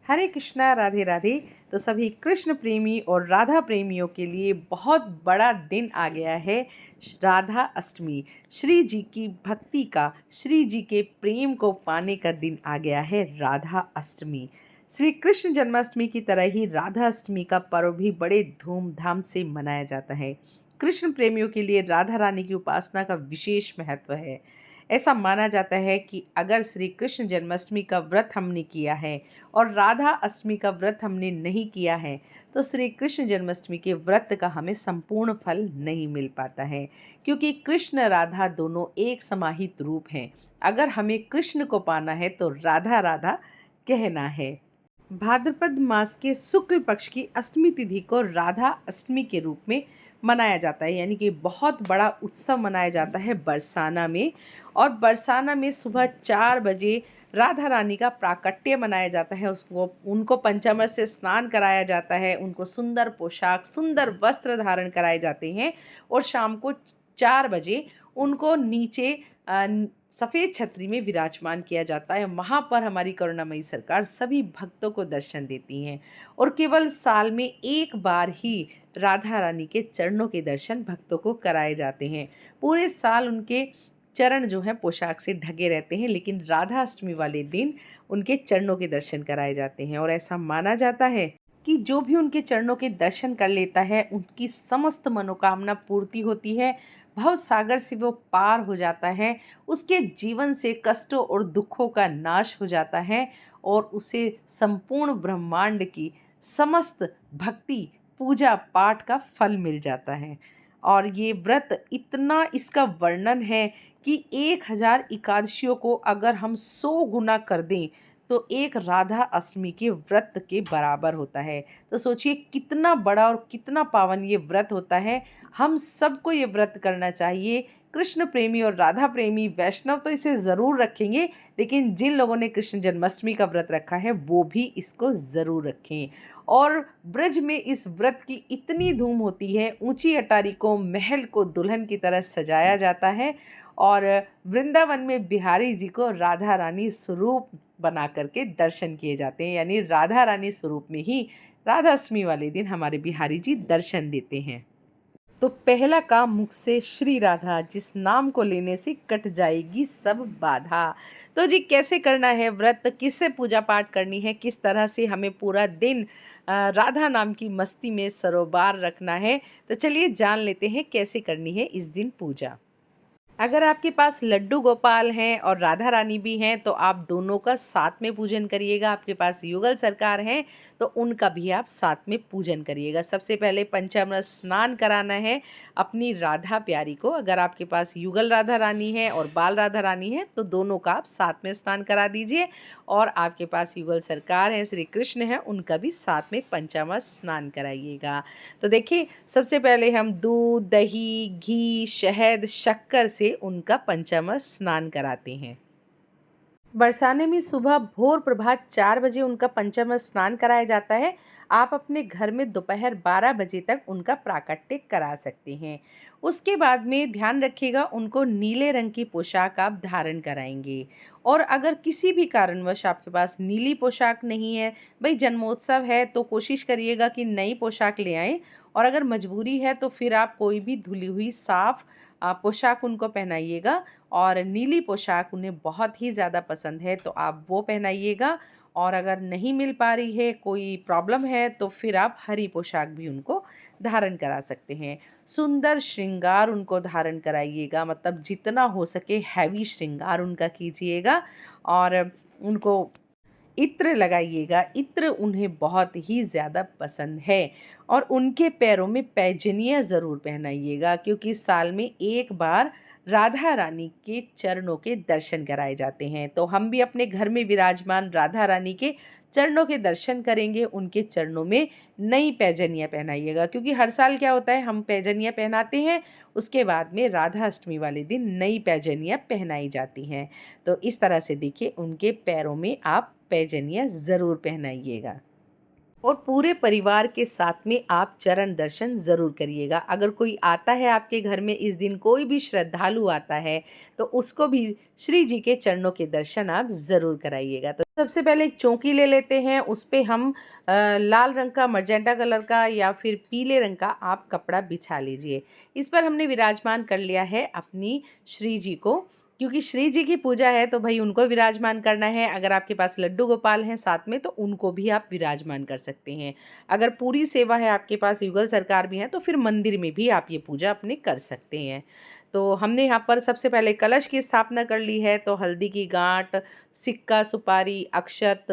हरे कृष्णा राधे राधे। तो सभी कृष्ण प्रेमी और राधा प्रेमियों के लिए बहुत बड़ा दिन आ गया है। राधा अष्टमी, श्री जी की भक्ति का, श्री जी के प्रेम को पाने का दिन आ गया है राधा अष्टमी। श्री कृष्ण जन्माष्टमी की तरह ही राधा अष्टमी का पर्व भी बड़े धूमधाम से मनाया जाता है। कृष्ण प्रेमियों के लिए राधा रानी की उपासना का विशेष महत्व है। ऐसा माना जाता है कि अगर श्री कृष्ण जन्माष्टमी का व्रत हमने किया है और राधा अष्टमी का व्रत हमने नहीं किया है तो श्री कृष्ण जन्माष्टमी के व्रत का हमें संपूर्ण फल नहीं मिल पाता है, क्योंकि कृष्ण राधा दोनों एक समाहित रूप हैं। अगर हमें कृष्ण को पाना है तो राधा राधा कहना है। भाद्रपद मास के शुक्ल पक्ष की अष्टमी तिथि को राधा अष्टमी के रूप में मनाया जाता है, यानी कि बहुत बड़ा उत्सव मनाया जाता है बरसाना में। और बरसाना में सुबह 4 बजे राधा रानी का प्राकट्य मनाया जाता है। उसको उनको पंचामृत से स्नान कराया जाता है, उनको सुंदर पोशाक, सुंदर वस्त्र धारण कराए जाते हैं और शाम को 4 बजे उनको नीचे सफ़ेद छतरी में विराजमान किया जाता है। वहाँ पर हमारी करुणामयी सरकार सभी भक्तों को दर्शन देती हैं और केवल साल में एक बार ही राधा रानी के चरणों के दर्शन भक्तों को कराए जाते हैं। पूरे साल उनके चरण जो हैं पोशाक से ढके रहते हैं, लेकिन राधा अष्टमी वाले दिन उनके चरणों के दर्शन कराए जाते हैं। और ऐसा माना जाता है कि जो भी उनके चरणों के दर्शन कर लेता है उनकी समस्त मनोकामना पूर्ति होती है, भव सागर से वो पार हो जाता है, उसके जीवन से कष्टों और दुखों का नाश हो जाता है और उसे संपूर्ण ब्रह्मांड की समस्त भक्ति, पूजा पाठ का फल मिल जाता है। और ये व्रत इतना, इसका वर्णन है कि 1000 एकादशियों को अगर हम 100 गुना कर दें तो एक राधा अष्टमी के व्रत के बराबर होता है। तो सोचिए कितना बड़ा और कितना पावन ये व्रत होता है। हम सबको ये व्रत करना चाहिए। कृष्ण प्रेमी और राधा प्रेमी वैष्णव तो इसे ज़रूर रखेंगे, लेकिन जिन लोगों ने कृष्ण जन्माष्टमी का व्रत रखा है वो भी इसको ज़रूर रखें। और ब्रज में इस व्रत की इतनी धूम होती है, ऊंची अटारी को, महल को दुल्हन की तरह सजाया जाता है और वृंदावन में बिहारी जी को राधा रानी स्वरूप बना करके दर्शन किए जाते हैं, यानी राधा रानी स्वरूप में ही राधा अष्टमी वाले दिन हमारे बिहारी जी दर्शन देते हैं। तो पहला काम मुख से श्री राधा, जिस नाम को लेने से कट जाएगी सब बाधा। तो जी कैसे करना है व्रत, किससे पूजा पाठ करनी है, किस तरह से हमें पूरा दिन राधा नाम की मस्ती में सरोबार रखना है, तो चलिए जान लेते हैं कैसे करनी है इस दिन पूजा। अगर आपके पास लड्डू गोपाल हैं और राधा रानी भी हैं तो आप दोनों का साथ में पूजन करिएगा। आपके पास युगल सरकार हैं तो उनका भी आप साथ में पूजन करिएगा। सबसे पहले पंचामृत स्नान कराना है अपनी राधा प्यारी को। अगर आपके पास युगल राधा रानी है और बाल राधा रानी है तो दोनों का आप साथ में स्नान करा दीजिए। और आपके पास युगल सरकार हैं, श्री कृष्ण हैं, उनका भी साथ में पंचामृत स्नान कराइएगा। तो देखिए सबसे पहले हम दूध, दही, घी, शहद, शक्कर से उनका पंचामृत स्नान कराते हैं। बरसाने में सुबह भोर प्रभात 4 बजे उनका पंचामृत स्नान कराया जाता है। आप अपने घर में दोपहर 12 बजे तक उनका प्राकट्य करा सकते हैं। उसके बाद में ध्यान रखिएगा उनको नीले रंग की पोशाक आप धारण कराएंगे। और अगर किसी भी कारणवश आपके पास नीली पोशाक नहीं है, भाई जन्मोत्सव है तो कोशिश करिएगा कि नई पोशाक ले आएँ। और अगर मजबूरी है तो फिर आप कोई भी धुली हुई साफ़ पोशाक उनको पहनाइएगा। और नीली पोशाक उन्हें बहुत ही ज़्यादा पसंद है तो आप वो पहनाइएगा। और अगर नहीं मिल पा रही है, कोई प्रॉब्लम है, तो फिर आप हरी पोशाक भी उनको धारण करा सकते हैं। सुंदर श्रृंगार उनको धारण कराइएगा, मतलब जितना हो सके हैवी श्रृंगार उनका कीजिएगा। और उनको इत्र लगाइएगा, इत्र उन्हें बहुत ही ज़्यादा पसंद है। और उनके पैरों में पैजनियाँ ज़रूर पहनाइएगा, क्योंकि साल में एक बार राधा रानी के चरणों के दर्शन कराए जाते हैं। तो हम भी अपने घर में विराजमान राधा रानी के चरणों के दर्शन करेंगे। उनके चरणों में नई पैजनियाँ पहनाइएगा, क्योंकि हर साल क्या होता है हम पैजनियाँ पहनाते हैं, उसके बाद में राधा अष्टमी वाले दिन नई पैजनियाँ पहनाई जाती हैं। तो इस तरह से देखिए उनके पैरों में आप पैजनियाँ ज़रूर पहनाइएगा। और पूरे परिवार के साथ में आप चरण दर्शन ज़रूर करिएगा। अगर कोई आता है आपके घर में इस दिन, कोई भी श्रद्धालु आता है, तो उसको भी श्री जी के चरणों के दर्शन आप ज़रूर कराइएगा। तो सबसे पहले एक चौकी ले लेते हैं, उस पे हम लाल रंग का, मजेंटा कलर का या फिर पीले रंग का आप कपड़ा बिछा लीजिए। इस पर हमने विराजमान कर लिया है अपनी श्री जी को, क्योंकि श्री जी की पूजा है तो भाई उनको विराजमान करना है। अगर आपके पास लड्डू गोपाल हैं साथ में, तो उनको भी आप विराजमान कर सकते हैं। अगर पूरी सेवा है आपके पास, युगल सरकार भी है, तो फिर मंदिर में भी आप ये पूजा अपने कर सकते हैं। तो हमने यहाँ पर सबसे पहले कलश की स्थापना कर ली है। तो हल्दी की गांठ, सिक्का, सुपारी, अक्षत,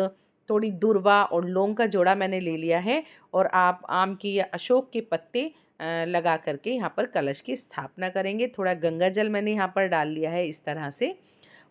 थोड़ी दूर्वा और लौंग का जोड़ा मैंने ले लिया है। और आप आम की या अशोक के पत्ते लगा करके यहाँ पर कलश की स्थापना करेंगे। थोड़ा गंगा जल मैंने यहाँ पर डाल लिया है इस तरह से,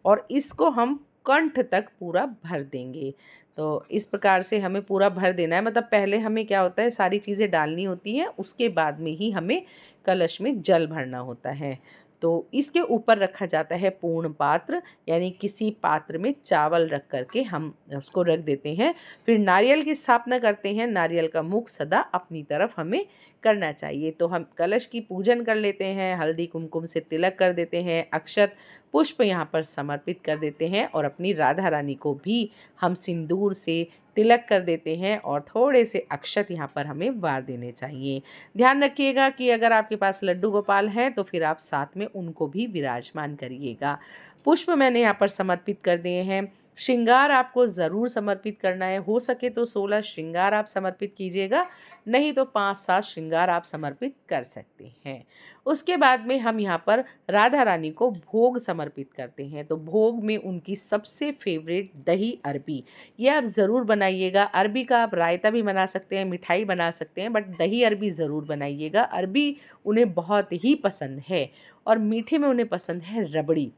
और इसको हम कंठ तक पूरा भर देंगे। तो इस प्रकार से हमें पूरा भर देना है। मतलब पहले हमें क्या होता है, सारी चीज़ें डालनी होती हैं, उसके बाद में ही हमें कलश में जल भरना होता है। तो इसके ऊपर रखा जाता है पूर्ण पात्र, यानी किसी पात्र में चावल रख करके हम उसको रख देते हैं। फिर नारियल की स्थापना करते हैं। नारियल का मुख सदा अपनी तरफ हमें करना चाहिए। तो हम कलश की पूजन कर लेते हैं, हल्दी कुमकुम से तिलक कर देते हैं, अक्षत पुष्प यहाँ पर समर्पित कर देते हैं, और अपनी राधा रानी को भी हम सिंदूर से तिलक कर देते हैं, और थोड़े से अक्षत यहाँ पर हमें वार देने चाहिए। ध्यान रखिएगा कि अगर आपके पास लड्डू गोपाल हैं तो फिर आप साथ में उनको भी विराजमान करिएगा। पुष्प मैंने यहाँ पर समर्पित कर दिए हैं। श्रृंगार आपको ज़रूर समर्पित करना है। हो सके तो 16 श्रृंगार आप समर्पित कीजिएगा, नहीं तो 5-7 श्रृंगार आप समर्पित कर सकते हैं। उसके बाद में हम यहाँ पर राधा रानी को भोग समर्पित करते हैं। तो भोग में उनकी सबसे फेवरेट दही अरबी, ये आप ज़रूर बनाइएगा। अरबी का आप रायता भी बना सकते हैं, मिठाई बना सकते हैं, बट दही अरबी ज़रूर बनाइएगा। अरबी उन्हें बहुत ही पसंद है, और मीठे में उन्हें पसंद है रबड़ी।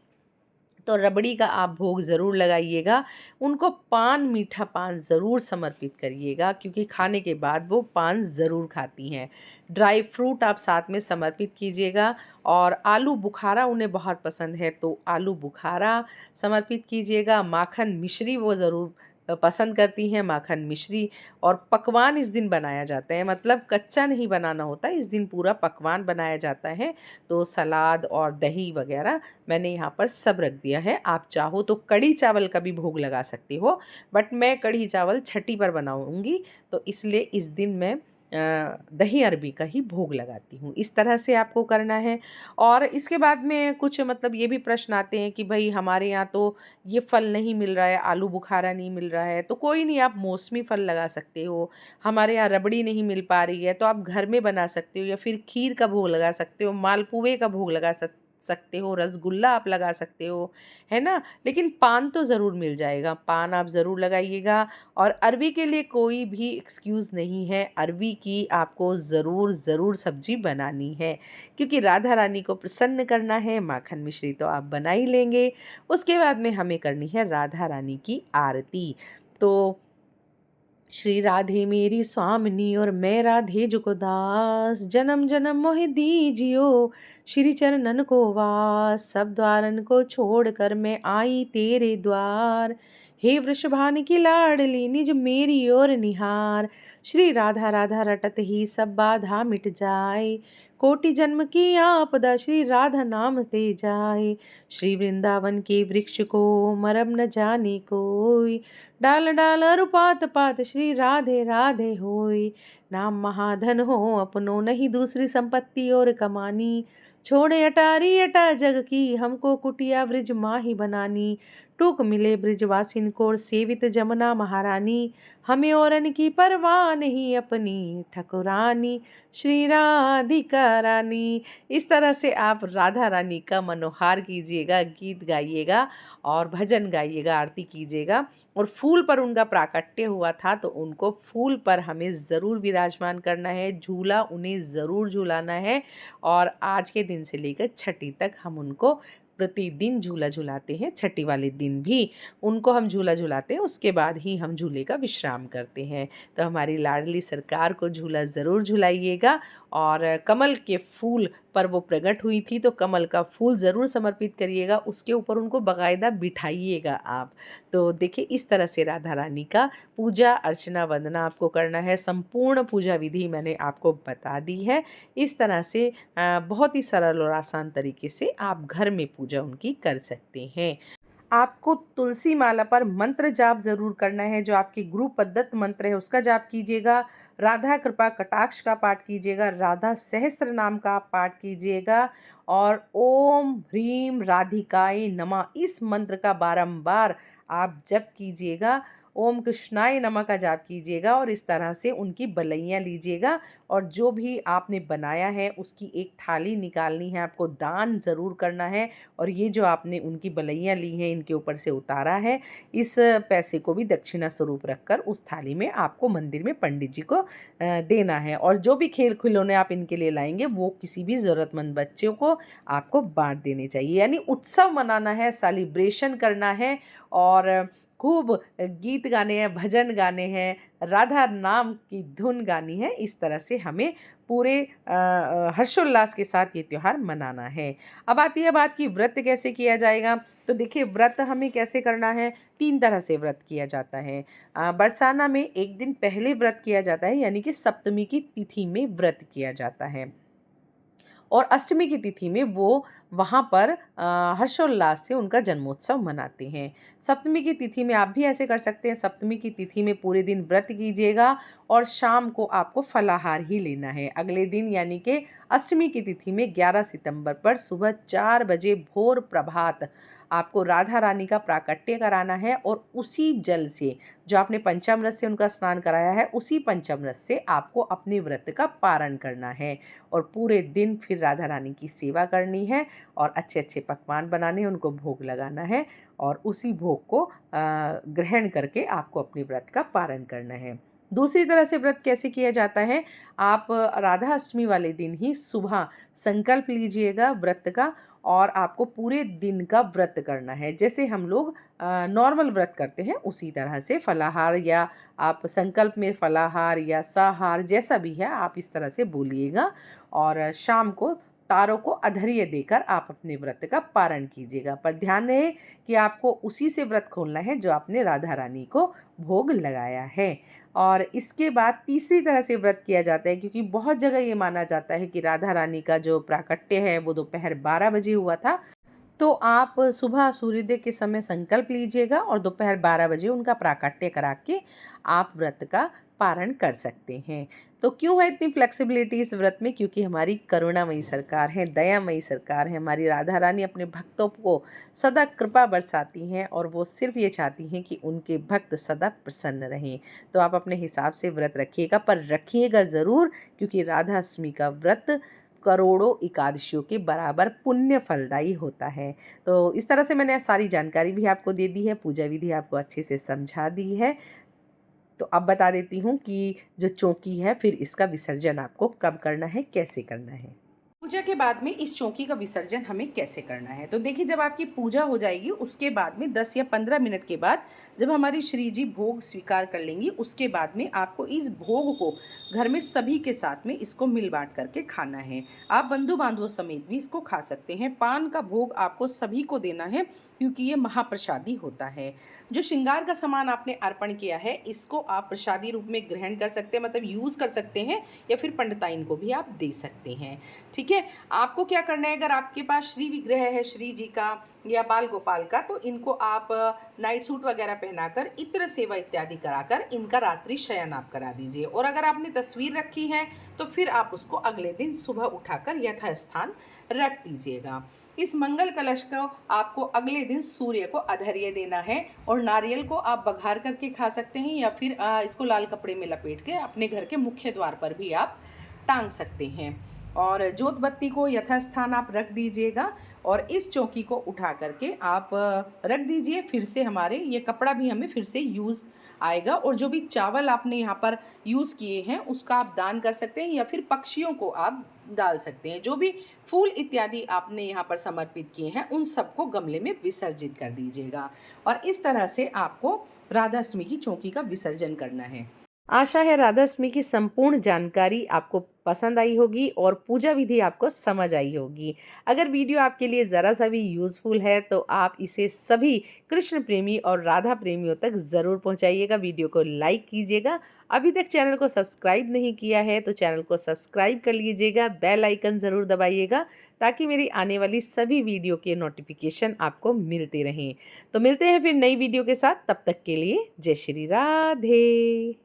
तो रबड़ी का आप भोग ज़रूर लगाइएगा। उनको पान, मीठा पान ज़रूर समर्पित करिएगा, क्योंकि खाने के बाद वो पान ज़रूर खाती हैं। ड्राई फ्रूट आप साथ में समर्पित कीजिएगा, और आलू बुखारा उन्हें बहुत पसंद है, तो आलू बुखारा समर्पित कीजिएगा। माखन मिश्री वो ज़रूर पसंद करती हैं, माखन मिश्री। और पकवान इस दिन बनाया जाता है, मतलब कच्चा नहीं बनाना होता, इस दिन पूरा पकवान बनाया जाता है। तो सलाद और दही वगैरह मैंने यहाँ पर सब रख दिया है। आप चाहो तो कढ़ी चावल का भी भोग लगा सकते हो, बट मैं कढ़ी चावल छठी पर बनाऊंगी, तो इसलिए इस दिन मैं दही अरबी का ही भोग लगाती हूँ। इस तरह से आपको करना है। और इसके बाद में कुछ मतलब ये भी प्रश्न आते हैं कि भाई हमारे यहाँ तो ये फल नहीं मिल रहा है, आलू बुखारा नहीं मिल रहा है, तो कोई नहीं, आप मौसमी फल लगा सकते हो। हमारे यहाँ रबड़ी नहीं मिल पा रही है, तो आप घर में बना सकते हो, या फिर खीर का भोग लगा सकते हो, मालपुए का भोग लगा सकते हो, रसगुल्ला आप लगा सकते हो, है ना। लेकिन पान तो ज़रूर मिल जाएगा, पान आप ज़रूर लगाइएगा। और अरबी के लिए कोई भी एक्सक्यूज़ नहीं है, अरबी की आपको ज़रूर ज़रूर सब्जी बनानी है, क्योंकि राधा रानी को प्रसन्न करना है। माखन मिश्री तो आप बना ही लेंगे। उसके बाद में हमें करनी है राधा रानी की आरती। तो श्री राधे मेरी स्वामिनी और मैं राधे जुको दास, जन्म जन्म मोहि दीजियो श्री चरणन को वास। सब द्वारन को छोड़ कर मैं आई तेरे द्वार, हे वृषभान की लाडली निज मेरी ओर निहार। श्री राधा राधा रटत ही सब बाधा मिट जाए, कोटि जन्म की आपदा श्री राधा नाम ते जाए। श्री वृंदावन के वृक्ष को मरम न जाने कोई, डाल डाल अरुपात पात श्री राधे राधे होय। नाम महाधन हो अपनो नहीं दूसरी संपत्ति और कमानी, छोड़े अटारी अटा जग की हमको कुटिया ब्रिज माही बनानी। टूक मिले ब्रिजवासिन को और सेवित जमुना महारानी, हमें औरन की परवाह नहीं अपनी ठकुरानी श्री राधिका रानी। इस तरह से आप राधा रानी का मनोहार कीजिएगा, गीत गाइएगा और भजन गाइएगा, आरती कीजिएगा। और फूल पर उनका प्राकट्य हुआ था, तो उनको फूल पर हमें ज़रूर विराजमान करना है, झूला उन्हें ज़रूर झूलाना है। और आज के दिन से लेकर छठी तक हम उनको प्रतिदिन झूला झुलाते हैं, छठी वाले दिन भी उनको हम झूला झुलाते हैं, उसके बाद ही हम झूले का विश्राम करते हैं। तो हमारी लाडली सरकार को झूला ज़रूर झुलाइएगा। और कमल के फूल पर वो प्रकट हुई थी, तो कमल का फूल ज़रूर समर्पित करिएगा, उसके ऊपर उनको बाकायदा बिठाइएगा आप। तो देखिए, इस तरह से राधा रानी का पूजा अर्चना वंदना आपको करना है। संपूर्ण पूजा विधि मैंने आपको बता दी है। इस तरह से बहुत ही सरल और आसान तरीके से आप घर में पूजा उनकी कर सकते हैं। आपको तुलसी माला पर मंत्र जाप ज़रूर करना है। जो आपके गुरु प्रदत्त मंत्र है उसका जाप कीजिएगा। राधा कृपा कटाक्ष का पाठ कीजिएगा। राधा सहस्त्र नाम का आप पाठ कीजिएगा। और ओम ह्रीम राधिकाय नमः इस मंत्र का बारंबार आप जप कीजिएगा। ओम कृष्णाय नमः का जाप कीजिएगा और इस तरह से उनकी बलैयाँ लीजिएगा। और जो भी आपने बनाया है उसकी एक थाली निकालनी है, आपको दान ज़रूर करना है। और ये जो आपने उनकी बलैयाँ ली हैं, इनके ऊपर से उतारा है, इस पैसे को भी दक्षिणा स्वरूप रखकर उस थाली में आपको मंदिर में पंडित जी को देना है। और जो भी खेल खिलौने आप इनके लिए लाएंगे वो किसी भी ज़रूरतमंद बच्चों को आपको बांट देने चाहिए। यानी उत्सव मनाना है, सेलिब्रेशन करना है और खूब गीत गाने हैं, भजन गाने हैं, राधा नाम की धुन गानी है। इस तरह से हमें पूरे हर्षोल्लास के साथ ये त्यौहार मनाना है। अब आती है बात कि व्रत कैसे किया जाएगा। तो देखिए, व्रत हमें कैसे करना है। 3 तरह से व्रत किया जाता है। बरसाना में एक दिन पहले व्रत किया जाता है, यानी कि सप्तमी की तिथि में व्रत किया जाता है। और अष्टमी की तिथि में वो वहाँ पर हर्षोल्लास से उनका जन्मोत्सव मनाते हैं। सप्तमी की तिथि में आप भी ऐसे कर सकते हैं। सप्तमी की तिथि में पूरे दिन व्रत कीजिएगा और शाम को आपको फलाहार ही लेना है। अगले दिन यानी कि अष्टमी की तिथि में 11 सितंबर पर सुबह 4 बजे भोर प्रभात आपको राधा रानी का प्राकट्य कराना है। और उसी जल से, जो आपने पंचामृत से उनका स्नान कराया है, उसी पंचामृत से आपको अपने व्रत का पारण करना है। और पूरे दिन फिर राधा रानी की सेवा करनी है और अच्छे अच्छे पकवान बनाने हैं, उनको भोग लगाना है और उसी भोग को ग्रहण करके आपको अपने व्रत का पारण करना है। दूसरी तरह से व्रत कैसे किया जाता है। आप राधा अष्टमी वाले दिन ही सुबह संकल्प लीजिएगा व्रत का और आपको पूरे दिन का व्रत करना है। जैसे हम लोग नॉर्मल व्रत करते हैं उसी तरह से फलाहार, या आप संकल्प में फलाहार या साहार जैसा भी है आप इस तरह से बोलिएगा। और शाम को तारों को अधर्य देकर आप अपने व्रत का पारण कीजिएगा। पर ध्यान रहे कि आपको उसी से व्रत खोलना है जो आपने राधा रानी को भोग लगाया है। और इसके बाद तीसरी तरह से व्रत किया जाता है, क्योंकि बहुत जगह ये माना जाता है कि राधा रानी का जो प्राकट्य है वो दोपहर 12 बजे हुआ था। तो आप सुबह सूर्योदय के समय संकल्प लीजिएगा और दोपहर 12 बजे उनका प्राकट्य करा के आप व्रत का पारण कर सकते हैं। तो क्यों है इतनी फ्लेक्सिबिलिटी इस व्रत में? क्योंकि हमारी करुणामयी सरकार है, दयामयी सरकार है। हमारी राधा रानी अपने भक्तों को सदा कृपा बरसाती हैं और वो सिर्फ ये चाहती हैं कि उनके भक्त सदा प्रसन्न रहें। तो आप अपने हिसाब से व्रत रखिएगा, पर रखिएगा ज़रूर, क्योंकि राधा अष्टमी का व्रत करोड़ों एकादशियों के बराबर पुण्य फलदायी होता है। तो इस तरह से मैंने सारी जानकारी भी आपको दे दी है, पूजा विधि आपको अच्छे से समझा दी है। तो अब बता देती हूँ कि जो चौकी है फिर इसका विसर्जन आपको कब करना है, कैसे करना है। पूजा के बाद में इस चौकी का विसर्जन हमें कैसे करना है। तो देखिए, जब आपकी पूजा हो जाएगी उसके बाद में 10 या 15 मिनट के बाद जब हमारी श्री जी भोग स्वीकार कर लेंगी, उसके बाद में आपको इस भोग को घर में सभी के साथ में इसको मिल बांट करके खाना है। आप बंधु बांधवों समेत भी इसको खा सकते हैं। पान का भोग आपको सभी को देना है, क्योंकि ये महाप्रसादी होता है। जो श्रृंगार का सामान आपने अर्पण किया है इसको आप प्रसादी रूप में ग्रहण कर सकते हैं, मतलब यूज़ कर सकते हैं, या फिर पंडिताइन को भी आप दे सकते हैं। ठीक है, आपको क्या करना है, अगर आपके पास श्री विग्रह है श्री जी का या बाल गोपाल का, तो इनको आप नाइट सूट वगैरह पहनाकर इत्र सेवा इत्यादि कराकर इनका रात्रि शयन आप करा दीजिए। और अगर आपने तस्वीर रखी है तो फिर आप उसको अगले दिन सुबह उठाकर यथास्थान रख दीजिएगा। इस मंगल कलश को आपको अगले दिन सूर्य को अधर्य देना है। और नारियल को आप बघार करके खा सकते हैं, या फिर इसको लाल कपड़े में लपेट के अपने घर के मुख्य द्वार पर भी आप टांग सकते हैं। और जोत बत्ती को यथास्थान आप रख दीजिएगा और इस चौकी को उठा करके आप रख दीजिए। फिर से हमारे ये कपड़ा भी हमें फिर से यूज़ आएगा। और जो भी चावल आपने यहाँ पर यूज़ किए हैं उसका आप दान कर सकते हैं या फिर पक्षियों को आप डाल सकते हैं। जो भी फूल इत्यादि आपने यहाँ पर समर्पित किए हैं उन सबको गमले में विसर्जित कर दीजिएगा। और इस तरह से आपको राधा अष्टमी की चौकी का विसर्जन करना है। आशा है राधा अष्टमी की संपूर्ण जानकारी आपको पसंद आई होगी और पूजा विधि आपको समझ आई होगी। अगर वीडियो आपके लिए ज़रा सा भी यूज़फुल है तो आप इसे सभी कृष्ण प्रेमी और राधा प्रेमियों तक ज़रूर पहुंचाइएगा। वीडियो को लाइक कीजिएगा। अभी तक चैनल को सब्सक्राइब नहीं किया है तो चैनल को सब्सक्राइब कर लीजिएगा। बेल आइकन ज़रूर दबाइएगा ताकि मेरी आने वाली सभी वीडियो के नोटिफिकेशन आपको मिलते रहें। तो मिलते हैं फिर नई वीडियो के साथ। तब तक के लिए जय श्री राधे।